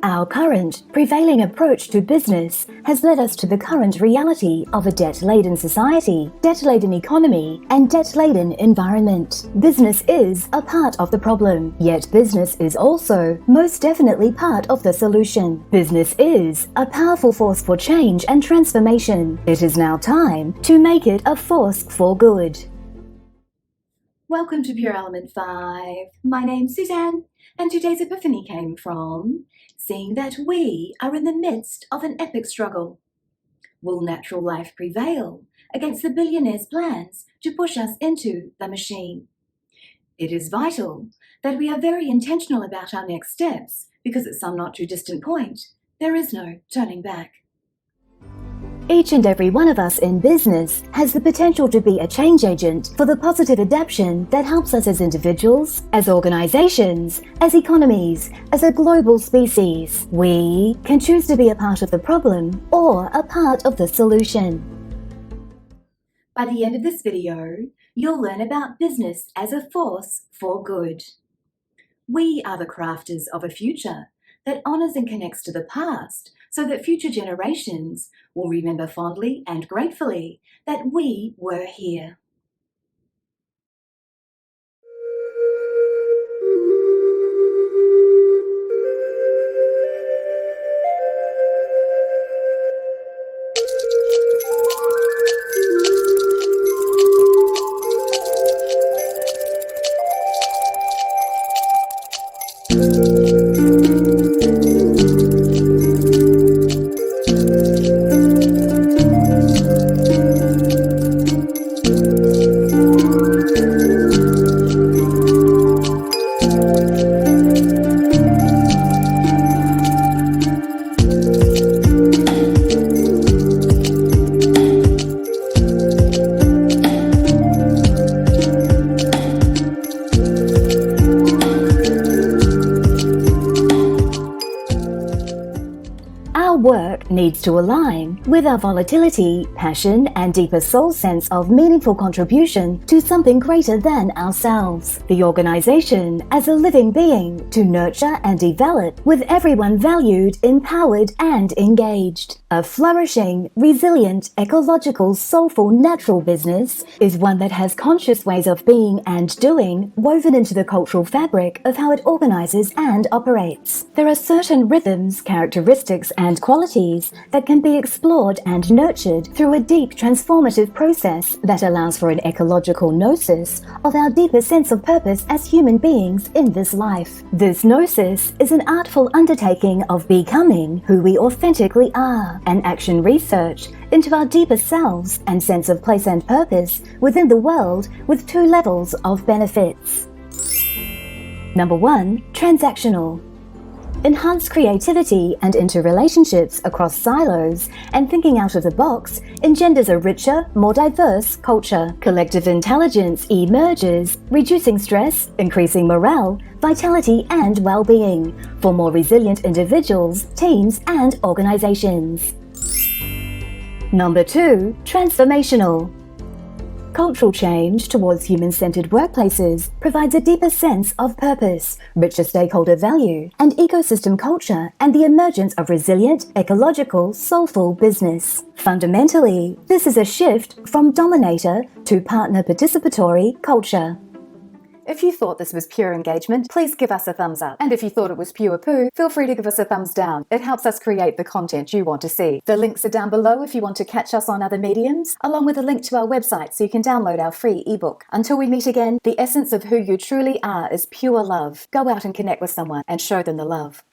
Our current, prevailing approach to business has led us to the current reality of a debt-laden society, debt-laden economy, and debt-laden environment. Business is a part of the problem, yet business is also most definitely part of the solution. Business is a powerful force for change and transformation. It is now time to make it a force for good. Welcome to Pure Element 5. My name's Suzanne, and today's epiphany came from seeing that we are in the midst of an epic struggle. Will natural life prevail against the billionaire's plans to push us into the machine? It is vital that we are very intentional about our next steps, because at some not too distant point, there is no turning back. Each and every one of us in business has the potential to be a change agent for the positive adaptation that helps us as individuals, as organizations, as economies, as a global species. We can choose to be a part of the problem or a part of the solution. By the end of this video, you'll learn about business as a force for good. We are the crafters of a future that honors and connects to the past, so that future generations will remember fondly and gratefully that we were here. Our work needs to align with our volatility, passion, and deeper soul sense of meaningful contribution to something greater than ourselves. The organization as a living being to nurture and develop, with everyone valued, empowered, and engaged. A flourishing, resilient, ecological, soulful, natural business is one that has conscious ways of being and doing woven into the cultural fabric of how it organizes and operates. There are certain rhythms, characteristics, and qualities that can be explored and nurtured through a deep transformative process that allows for an ecological gnosis of our deeper sense of purpose as human beings in this life. This gnosis is an artful undertaking of becoming who we authentically are, an action research into our deeper selves and sense of place and purpose within the world, with 2 levels of benefits. Number 1, transactional. Enhanced creativity and interrelationships across silos and thinking out of the box engenders a richer, more diverse culture. Collective intelligence emerges, reducing stress, increasing morale, vitality, and well-being for more resilient individuals, teams, and organizations. Number 2, transformational. Cultural change towards human-centered workplaces provides a deeper sense of purpose, richer stakeholder value, and ecosystem culture, and the emergence of resilient, ecological, soulful business. Fundamentally, this is a shift from dominator to partner participatory culture. If you thought this was pure engagement, please give us a thumbs up. And if you thought it was pure poo, feel free to give us a thumbs down. It helps us create the content you want to see. The links are down below if you want to catch us on other mediums, along with a link to our website so you can download our free ebook. Until we meet again, the essence of who you truly are is pure love. Go out and connect with someone and show them the love.